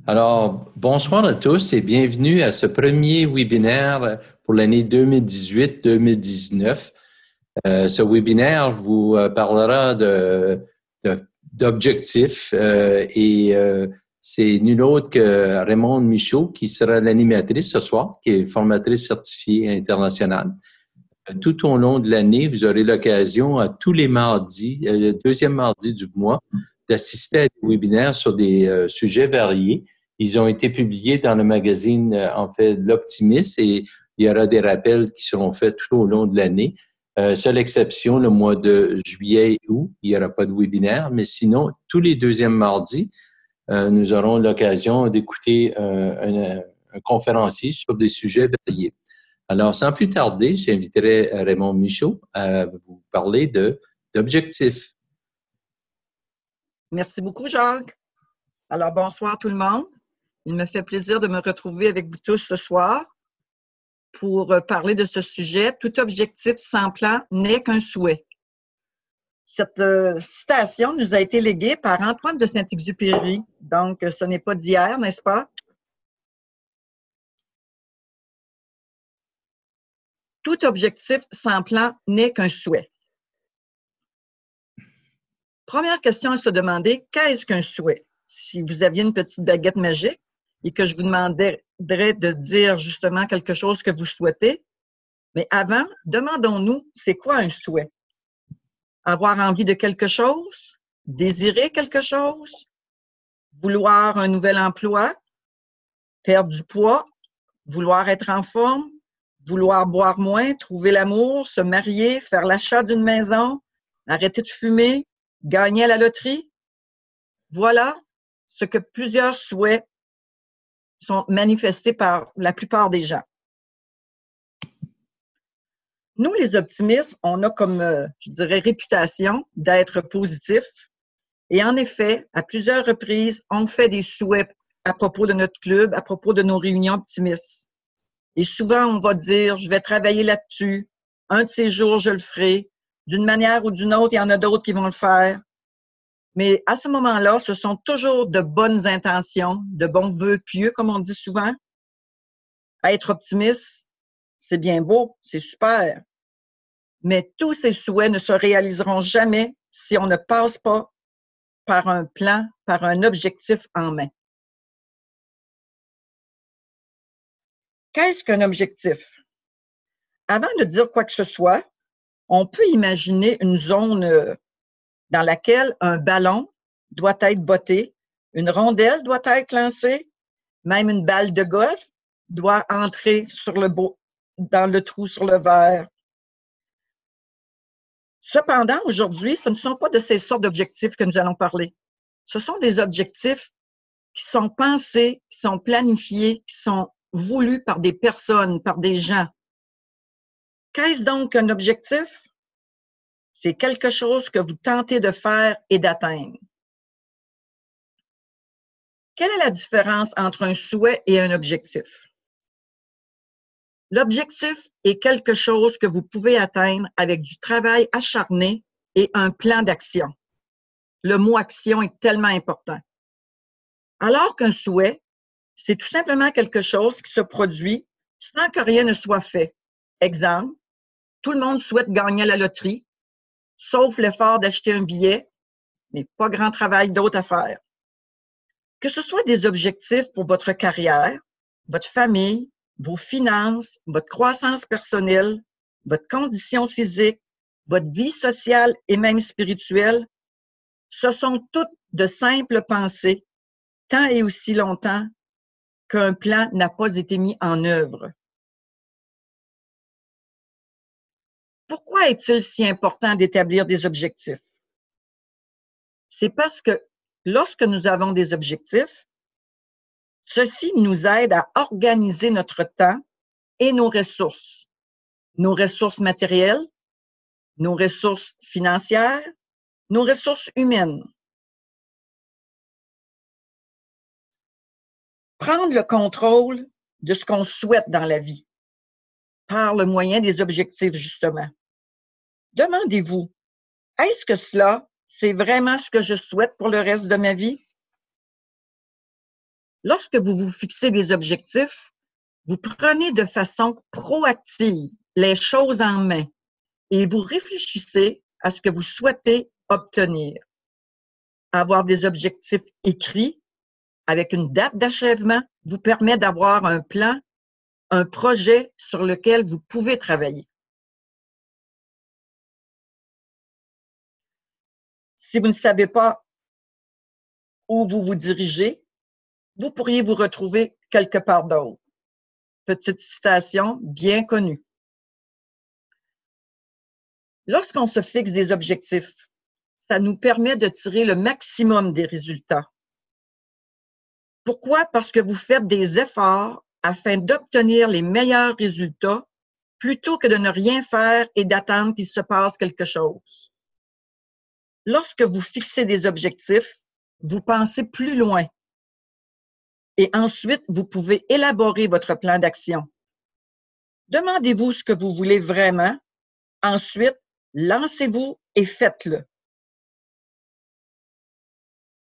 Alors, bonsoir à tous et bienvenue à ce premier webinaire pour l'année 2018-2019. Ce webinaire vous parlera d'objectifs et c'est nul autre que Raymond Michaud qui sera l'animatrice ce soir, qui est formatrice certifiée internationale. Tout au long de l'année, vous aurez l'occasion à tous les mardis, le deuxième mardi du mois, d'assister à des webinaires sur des sujets variés. Ils ont été publiés dans le magazine, en fait, L'Optimiste et il y aura des rappels qui seront faits tout au long de l'année. Seule exception, le mois de juillet et août, il n'y aura pas de webinaire, mais sinon, tous les deuxièmes mardis, nous aurons l'occasion d'écouter un conférencier sur des sujets variés. Alors, sans plus tarder, j'inviterai Raymond Michaud à vous parler d'objectifs. Merci beaucoup, Jacques. Alors, bonsoir tout le monde. Il me fait plaisir de me retrouver avec vous tous ce soir pour parler de ce sujet. Tout objectif sans plan n'est qu'un souhait. Cette citation nous a été léguée par Antoine de Saint-Exupéry. Donc, ce n'est pas d'hier, n'est-ce pas? Tout objectif sans plan n'est qu'un souhait. Première question à se demander, qu'est-ce qu'un souhait? Si vous aviez une petite baguette magique et que je vous demanderais de dire justement quelque chose que vous souhaitez, mais avant, demandons-nous, c'est quoi un souhait? Avoir envie de quelque chose? Désirer quelque chose? Vouloir un nouvel emploi? Perdre du poids? Vouloir être en forme? Vouloir boire moins? Trouver l'amour? Se marier? Faire l'achat d'une maison? Arrêter de fumer? Gagner à la loterie? Voilà ce que plusieurs souhaits sont manifestés par la plupart des gens. Nous, les optimistes, on a comme, je dirais, réputation d'être positifs. Et en effet, à plusieurs reprises, on fait des souhaits à propos de notre club, à propos de nos réunions optimistes. Et souvent, on va dire, je vais travailler là-dessus. Un de ces jours, je le ferai. D'une manière ou d'une autre, il y en a d'autres qui vont le faire. Mais à ce moment-là, ce sont toujours de bonnes intentions, de bons vœux pieux, comme on dit souvent. Être optimiste, c'est bien beau, c'est super. Mais tous ces souhaits ne se réaliseront jamais si on ne passe pas par un plan, par un objectif en main. Qu'est-ce qu'un objectif? Avant de dire quoi que ce soit, on peut imaginer une zone dans laquelle un ballon doit être botté, une rondelle doit être lancée, même une balle de golf doit entrer dans le trou sur le verre. Cependant, aujourd'hui, ce ne sont pas de ces sortes d'objectifs que nous allons parler. Ce sont des objectifs qui sont pensés, qui sont planifiés, qui sont voulus par des personnes, par des gens. Qu'est-ce donc un objectif? C'est quelque chose que vous tentez de faire et d'atteindre. Quelle est la différence entre un souhait et un objectif? L'objectif est quelque chose que vous pouvez atteindre avec du travail acharné et un plan d'action. Le mot action est tellement important. Alors qu'un souhait, c'est tout simplement quelque chose qui se produit sans que rien ne soit fait. Exemple, tout le monde souhaite gagner à la loterie, sauf l'effort d'acheter un billet, mais pas grand travail d'autre à faire. Que ce soit des objectifs pour votre carrière, votre famille, vos finances, votre croissance personnelle, votre condition physique, votre vie sociale et même spirituelle, ce sont toutes de simples pensées, tant et aussi longtemps qu'un plan n'a pas été mis en œuvre. Pourquoi est-il si important d'établir des objectifs? C'est parce que lorsque nous avons des objectifs, ceci nous aide à organiser notre temps et nos ressources matérielles, nos ressources financières, nos ressources humaines. Prendre le contrôle de ce qu'on souhaite dans la vie par le moyen des objectifs, justement. Demandez-vous, est-ce que cela, c'est vraiment ce que je souhaite pour le reste de ma vie? Lorsque vous vous fixez des objectifs, vous prenez de façon proactive les choses en main et vous réfléchissez à ce que vous souhaitez obtenir. Avoir des objectifs écrits avec une date d'achèvement vous permet d'avoir un plan, un projet sur lequel vous pouvez travailler. Si vous ne savez pas où vous vous dirigez, vous pourriez vous retrouver quelque part d'autre. Petite citation bien connue. Lorsqu'on se fixe des objectifs, ça nous permet de tirer le maximum des résultats. Pourquoi? Parce que vous faites des efforts afin d'obtenir les meilleurs résultats plutôt que de ne rien faire et d'attendre qu'il se passe quelque chose. Lorsque vous fixez des objectifs, vous pensez plus loin et ensuite vous pouvez élaborer votre plan d'action. Demandez-vous ce que vous voulez vraiment. Ensuite, lancez-vous et faites-le.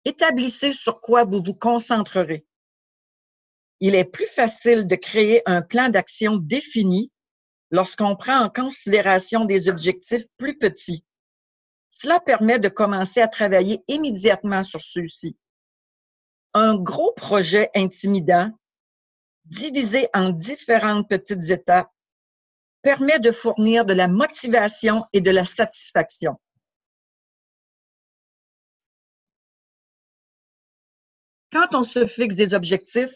Établissez sur quoi vous vous concentrerez. Il est plus facile de créer un plan d'action défini lorsqu'on prend en considération des objectifs plus petits. Cela permet de commencer à travailler immédiatement sur ceux-ci. Un gros projet intimidant, divisé en différentes petites étapes, permet de fournir de la motivation et de la satisfaction. Quand on se fixe des objectifs,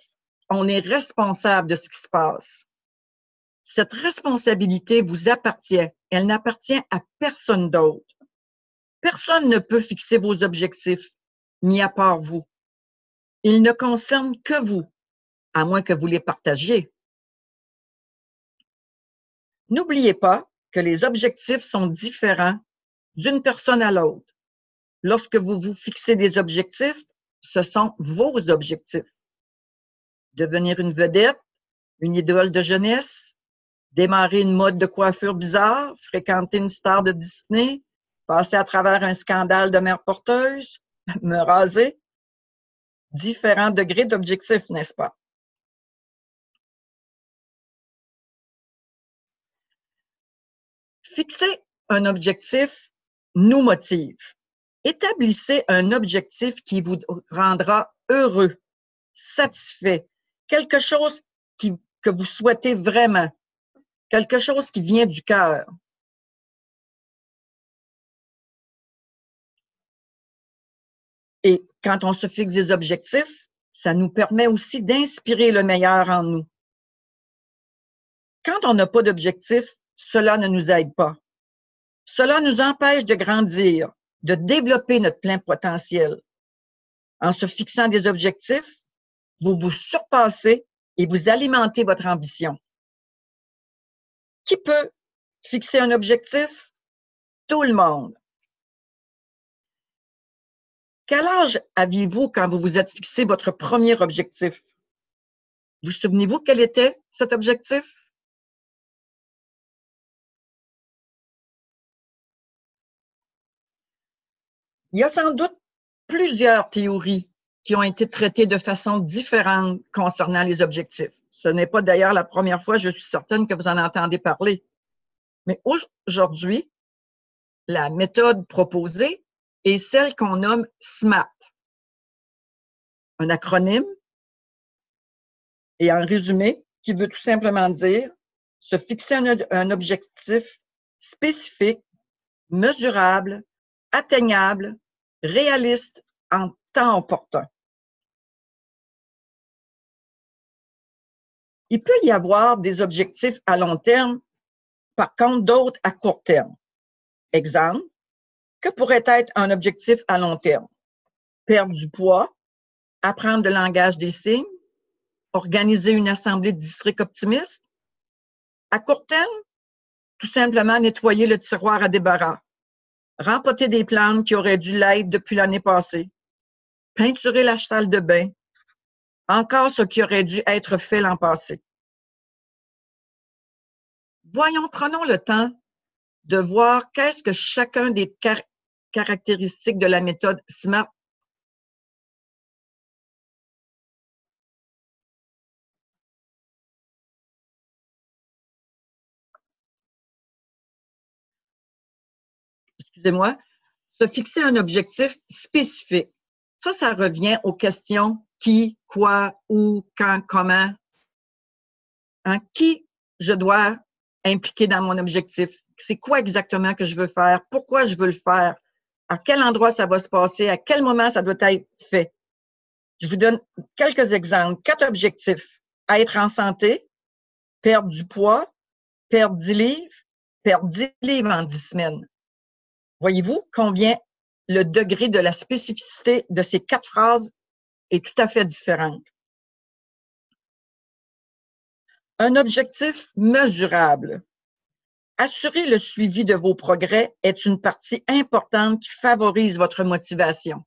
on est responsable de ce qui se passe. Cette responsabilité vous appartient. Elle n'appartient à personne d'autre. Personne ne peut fixer vos objectifs, mis à part vous. Ils ne concernent que vous, à moins que vous les partagiez. N'oubliez pas que les objectifs sont différents d'une personne à l'autre. Lorsque vous vous fixez des objectifs, ce sont vos objectifs. Devenir une vedette, une idole de jeunesse, démarrer une mode de coiffure bizarre, fréquenter une star de Disney, passer à travers un scandale de mère porteuse, me raser. Différents degrés d'objectifs, n'est-ce pas? Fixer un objectif nous motive. Établissez un objectif qui vous rendra heureux, satisfait, quelque chose que vous souhaitez vraiment, quelque chose qui vient du cœur. Et quand on se fixe des objectifs, ça nous permet aussi d'inspirer le meilleur en nous. Quand on n'a pas d'objectif, cela ne nous aide pas. Cela nous empêche de grandir, de développer notre plein potentiel. En se fixant des objectifs, vous vous surpassez et vous alimentez votre ambition. Qui peut fixer un objectif? Tout le monde. Quel âge aviez-vous quand vous vous êtes fixé votre premier objectif? Vous souvenez-vous quel était cet objectif? Il y a sans doute plusieurs théories qui ont été traitées de façon différente concernant les objectifs. Ce n'est pas d'ailleurs la première fois, je suis certaine, que vous en entendez parler. Mais aujourd'hui, la méthode proposée est celle qu'on nomme SMART. Un acronyme, et en résumé, qui veut tout simplement dire se fixer un objectif spécifique, mesurable, atteignable, réaliste, en temps opportun. Il peut y avoir des objectifs à long terme, par contre d'autres à court terme. Exemple, que pourrait être un objectif à long terme? Perdre du poids, apprendre le langage des signes, organiser une assemblée de district optimiste. À court terme, tout simplement nettoyer le tiroir à débarras, rempoter des plantes qui auraient dû l'être depuis l'année passée, peinturer la salle de bain, encore ce qui aurait dû être fait l'an passé. Voyons, prenons le temps de voir qu'est-ce que chacun des caractéristiques de la méthode SMART excusez-moi, se fixer un objectif spécifique. Ça revient aux questions qui, quoi, où, quand, comment. Hein? Qui je dois impliquer dans mon objectif? C'est quoi exactement que je veux faire? Pourquoi je veux le faire? À quel endroit ça va se passer? À quel moment ça doit être fait? Je vous donne quelques exemples. 4 objectifs. Être en santé, perdre du poids, perdre 10 livres, perdre 10 livres en 10 semaines. Voyez-vous combien le degré de la spécificité de ces 4 phrases est tout à fait différente. Un objectif mesurable. Assurer le suivi de vos progrès est une partie importante qui favorise votre motivation.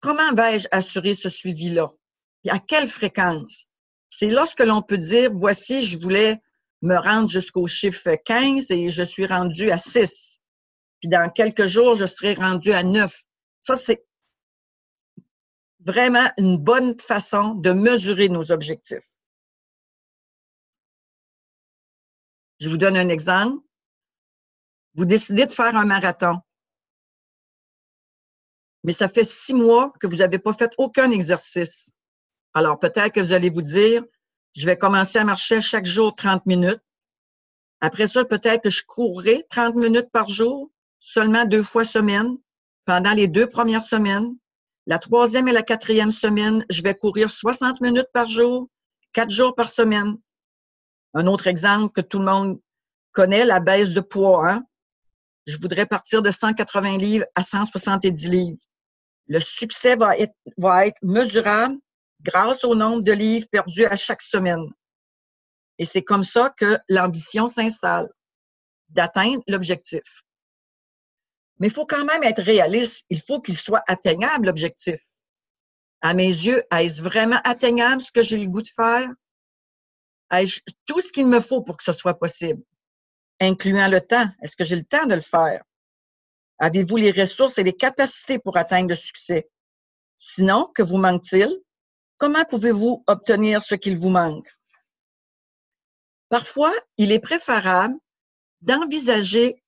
Comment vais-je assurer ce suivi-là? Et à quelle fréquence? C'est lorsque l'on peut dire, voici, je voulais me rendre jusqu'au chiffre 15 et je suis rendu à 6. Puis dans quelques jours, je serai rendu à 9. Ça, c'est vraiment une bonne façon de mesurer nos objectifs. Je vous donne un exemple. Vous décidez de faire un marathon, mais ça fait 6 mois que vous n'avez pas fait aucun exercice. Alors, peut-être que vous allez vous dire, je vais commencer à marcher chaque jour 30 minutes. Après ça, peut-être que je courrai 30 minutes par jour, seulement 2 fois semaine, pendant les 2 premières semaines. La 3e et la 4e semaine, je vais courir 60 minutes par jour, 4 jours par semaine. Un autre exemple que tout le monde connaît, la baisse de poids. Hein? Je voudrais partir de 180 livres à 170 livres. Le succès va être mesurable grâce au nombre de livres perdus à chaque semaine. Et c'est comme ça que l'ambition s'installe, d'atteindre l'objectif. Mais il faut quand même être réaliste. Il faut qu'il soit atteignable, l'objectif. À mes yeux, est-ce vraiment atteignable ce que j'ai le goût de faire? Ai-je tout ce qu'il me faut pour que ce soit possible? Incluant le temps. Est-ce que j'ai le temps de le faire? Avez-vous les ressources et les capacités pour atteindre le succès? Sinon, que vous manque-t-il? Comment pouvez-vous obtenir ce qu'il vous manque? Parfois, il est préférable d'envisager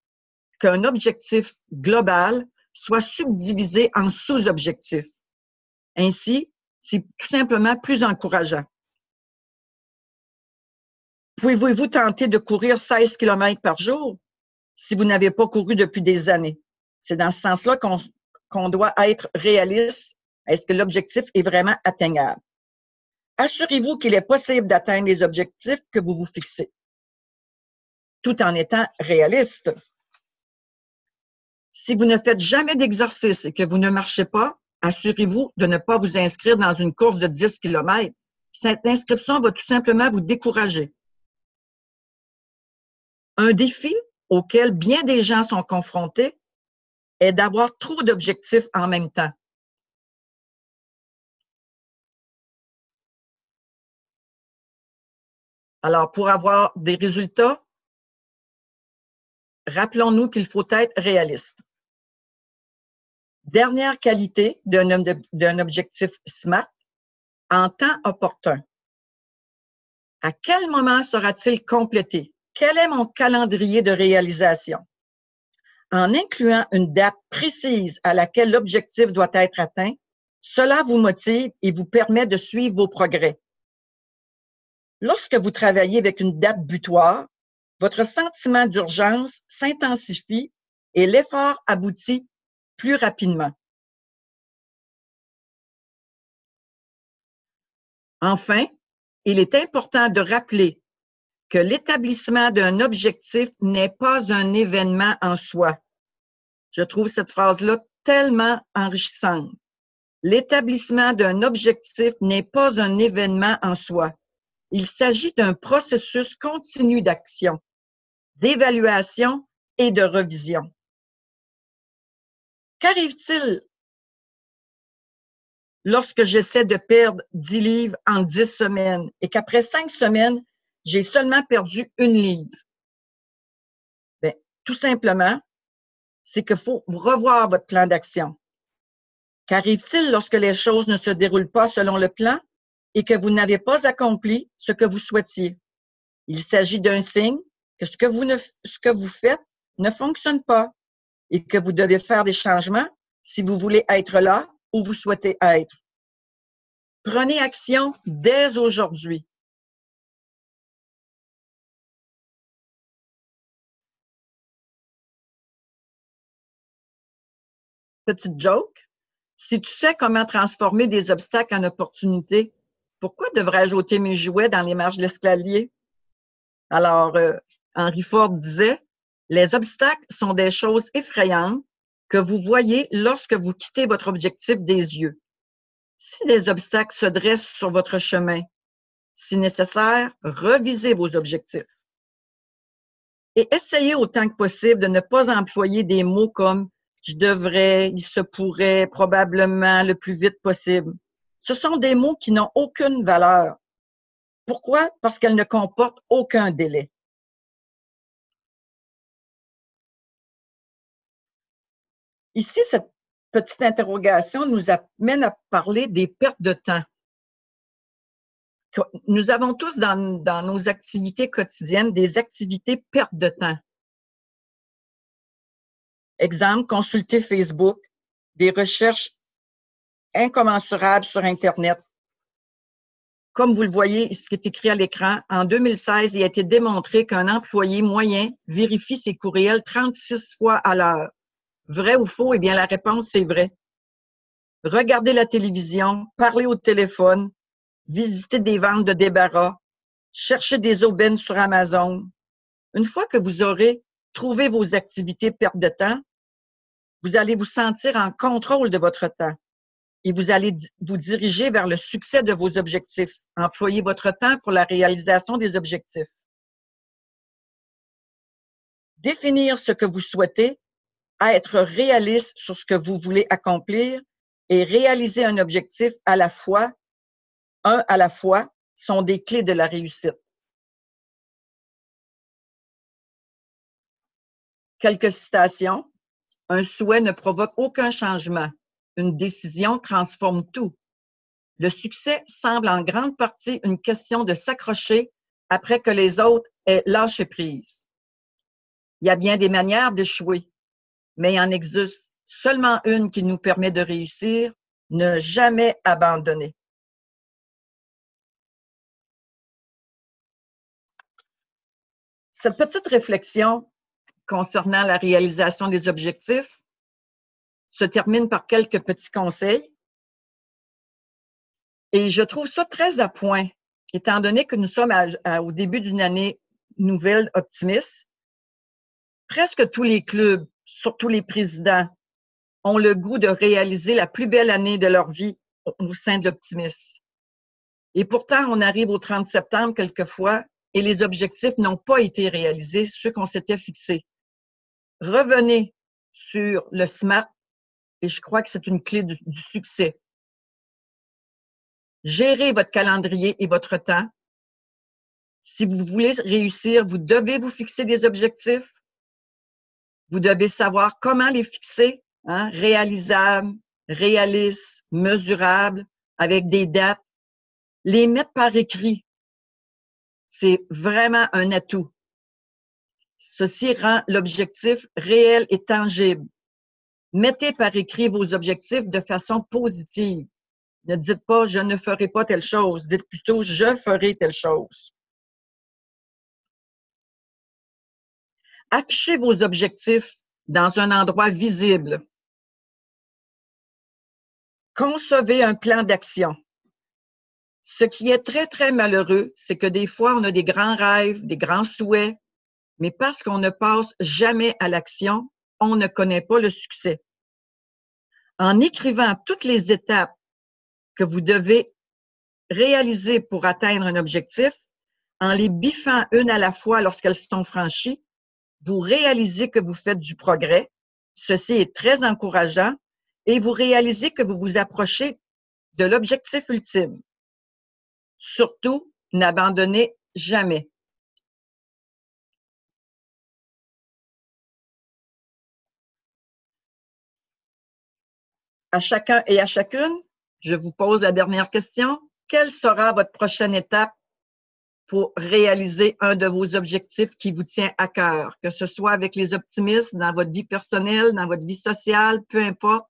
qu'un objectif global soit subdivisé en sous-objectifs. Ainsi, c'est tout simplement plus encourageant. Pouvez-vous tenter de courir 16 km par jour si vous n'avez pas couru depuis des années? C'est dans ce sens-là qu'on doit être réaliste. Est-ce que l'objectif est vraiment atteignable? Assurez-vous qu'il est possible d'atteindre les objectifs que vous vous fixez, tout en étant réaliste. Si vous ne faites jamais d'exercice et que vous ne marchez pas, assurez-vous de ne pas vous inscrire dans une course de 10 km. Cette inscription va tout simplement vous décourager. Un défi auquel bien des gens sont confrontés est d'avoir trop d'objectifs en même temps. Alors, pour avoir des résultats, rappelons-nous qu'il faut être réaliste. Dernière qualité d'un objectif SMART, en temps opportun. À quel moment sera-t-il complété? Quel est mon calendrier de réalisation? En incluant une date précise à laquelle l'objectif doit être atteint, cela vous motive et vous permet de suivre vos progrès. Lorsque vous travaillez avec une date butoir, votre sentiment d'urgence s'intensifie et l'effort aboutit plus rapidement. Enfin, il est important de rappeler que l'établissement d'un objectif n'est pas un événement en soi. Je trouve cette phrase-là tellement enrichissante. L'établissement d'un objectif n'est pas un événement en soi. Il s'agit d'un processus continu d'action, d'évaluation et de revision. Qu'arrive-t-il lorsque j'essaie de perdre 10 livres en 10 semaines et qu'après 5 semaines, j'ai seulement perdu 1 livre? Bien, tout simplement, c'est qu'il faut revoir votre plan d'action. Qu'arrive-t-il lorsque les choses ne se déroulent pas selon le plan et que vous n'avez pas accompli ce que vous souhaitiez? Il s'agit d'un signe que ce que vous faites ne fonctionne pas et que vous devez faire des changements si vous voulez être là où vous souhaitez être. Prenez action dès aujourd'hui. Petite joke. Si tu sais comment transformer des obstacles en opportunités, pourquoi devrais-je ôter mes jouets dans les marches de l'escalier? Alors, Henry Ford disait, les obstacles sont des choses effrayantes que vous voyez lorsque vous quittez votre objectif des yeux. Si des obstacles se dressent sur votre chemin, si nécessaire, revisez vos objectifs. Et essayez autant que possible de ne pas employer des mots comme « je devrais »,« il se pourrait »,« probablement », « le plus vite possible ». Ce sont des mots qui n'ont aucune valeur. Pourquoi? Parce qu'elles ne comportent aucun délai. Ici, cette petite interrogation nous amène à parler des pertes de temps. Nous avons tous dans nos activités quotidiennes des activités perte de temps. Exemple, consulter Facebook, des recherches incommensurables sur Internet. Comme vous le voyez, ce qui est écrit à l'écran, en 2016, il a été démontré qu'un employé moyen vérifie ses courriels 36 fois à l'heure. Vrai ou faux? Eh bien, la réponse, c'est vrai. Regarder la télévision, parler au téléphone, visiter des ventes de débarras, chercher des aubaines sur Amazon. Une fois que vous aurez trouvé vos activités perte de temps, vous allez vous sentir en contrôle de votre temps et vous allez vous diriger vers le succès de vos objectifs. Employez votre temps pour la réalisation des objectifs. Définir ce que vous souhaitez, être réaliste sur ce que vous voulez accomplir et réaliser un objectif à la fois, un à la fois, sont des clés de la réussite. Quelques citations. Un souhait ne provoque aucun changement. Une décision transforme tout. Le succès semble en grande partie une question de s'accrocher après que les autres aient lâché prise. Il y a bien des manières d'échouer, mais il en existe seulement une qui nous permet de réussir, ne jamais abandonner. Cette petite réflexion concernant la réalisation des objectifs se termine par quelques petits conseils. Et je trouve ça très à point, étant donné que nous sommes au début d'une année nouvelle optimiste. Presque tous les clubs, surtout les présidents, ont le goût de réaliser la plus belle année de leur vie au sein de l'optimisme. Et pourtant, on arrive au 30 septembre quelquefois et les objectifs n'ont pas été réalisés, ceux qu'on s'était fixés. Revenez sur le SMART et je crois que c'est une clé du succès. Gérez votre calendrier et votre temps. Si vous voulez réussir, vous devez vous fixer des objectifs. Vous devez savoir comment les fixer, hein, réalisables, réalistes, mesurables, avec des dates. Les mettre par écrit, c'est vraiment un atout. Ceci rend l'objectif réel et tangible. Mettez par écrit vos objectifs de façon positive. Ne dites pas « je ne ferai pas telle chose », dites plutôt « je ferai telle chose ». Affichez vos objectifs dans un endroit visible. Concevez un plan d'action. Ce qui est très, très malheureux, c'est que des fois, on a des grands rêves, des grands souhaits, mais parce qu'on ne passe jamais à l'action, on ne connaît pas le succès. En écrivant toutes les étapes que vous devez réaliser pour atteindre un objectif, en les biffant une à la fois lorsqu'elles sont franchies, vous réalisez que vous faites du progrès. Ceci est très encourageant et vous réalisez que vous vous approchez de l'objectif ultime. Surtout, n'abandonnez jamais. À chacun et à chacune, je vous pose la dernière question. Quelle sera votre prochaine étape pour réaliser un de vos objectifs qui vous tient à cœur, que ce soit avec les optimistes, dans votre vie personnelle, dans votre vie sociale, peu importe.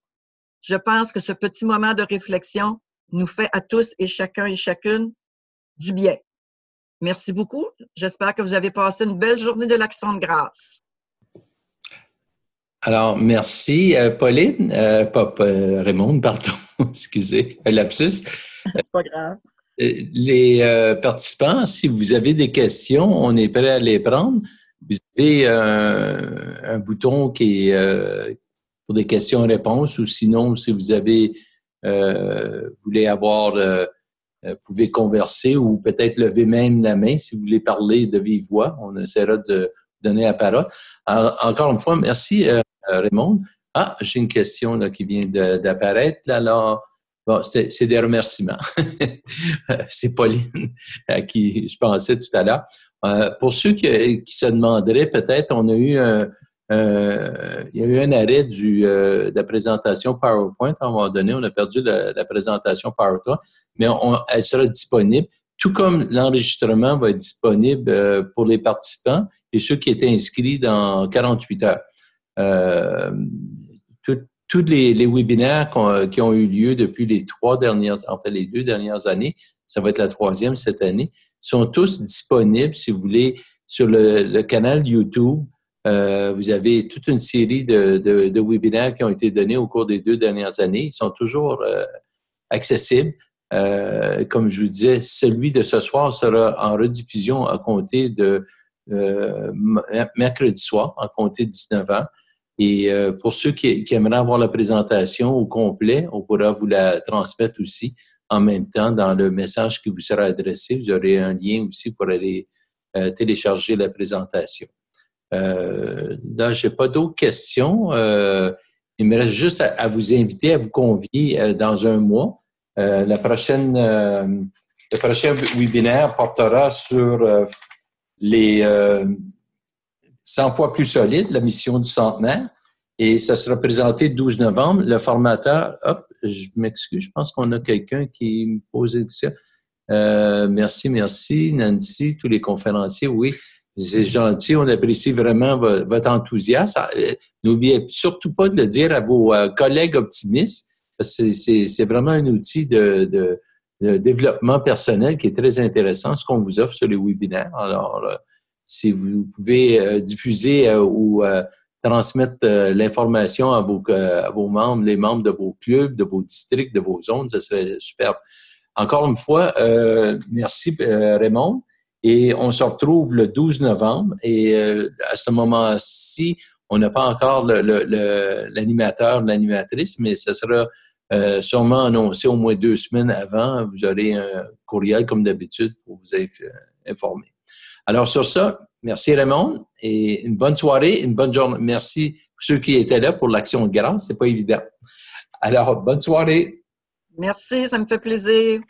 Je pense que ce petit moment de réflexion nous fait à tous et chacun et chacune du bien. Merci beaucoup. J'espère que vous avez passé une belle journée de l'Action de grâce. Alors, merci, Pauline, Raymond, pardon, excusez, un lapsus. C'est pas grave. Les participants, si vous avez des questions, on est prêt à les prendre. Vous avez un bouton qui est pour des questions-réponses, ou sinon, si vous avez voulez avoir, vous pouvez converser ou peut-être lever même la main si vous voulez parler de vive voix. On essaiera de donner la parole. Alors, encore une fois, merci, Raymond. Ah, j'ai une question là, qui vient d'apparaître. Là, alors, bon, c'est des remerciements. C'est Pauline à qui je pensais tout à l'heure. Pour ceux qui se demanderaient, peut-être, on a eu il y a eu un arrêt de la présentation PowerPoint à un moment donné. On a perdu la présentation PowerPoint, mais elle sera disponible, tout comme l'enregistrement va être disponible pour les participants et ceux qui étaient inscrits dans 48 heures. Tous les webinaires qui ont eu lieu depuis les les 2 dernières années, ça va être la 3e cette année, sont tous disponibles, si vous voulez, sur le canal YouTube. Vous avez toute une série de webinaires qui ont été donnés au cours des 2 dernières années. Ils sont toujours accessibles. Comme je vous disais, celui de ce soir sera en rediffusion à compter de mercredi soir, à compter de 19h. Et pour ceux qui aimeraient avoir la présentation au complet, on pourra vous la transmettre aussi en même temps dans le message qui vous sera adressé. Vous aurez un lien aussi pour aller télécharger la présentation. Là, j'ai pas d'autres questions. Il me reste juste à vous inviter, à vous convier dans un mois. Le prochain webinaire portera sur les 100 fois plus solides, la mission du centenaire, et ça sera présenté le 12 novembre. Le formateur, je m'excuse, je pense qu'on a quelqu'un qui me pose une question. Merci, Nancy, tous les conférenciers, oui. C'est gentil, on apprécie vraiment votre enthousiasme. N'oubliez surtout pas de le dire à vos collègues optimistes. C'est vraiment un outil de développement personnel qui est très intéressant, ce qu'on vous offre sur les webinaires. Alors, si vous pouvez diffuser ou transmettre l'information à vos membres, les membres de vos clubs, de vos districts, de vos zones, ce serait superbe. Encore une fois, merci Raymond. Et on se retrouve le 12 novembre. Et à ce moment-ci, on n'a pas encore l'animateur, l'animatrice, mais ça sera sûrement annoncé au moins 2 semaines avant. Vous aurez un courriel, comme d'habitude, pour vous informer. Alors, sur ça, merci Raymond et une bonne soirée, une bonne journée. Merci pour ceux qui étaient là pour l'Action de grâce. C'est pas évident. Alors, bonne soirée. Merci, ça me fait plaisir.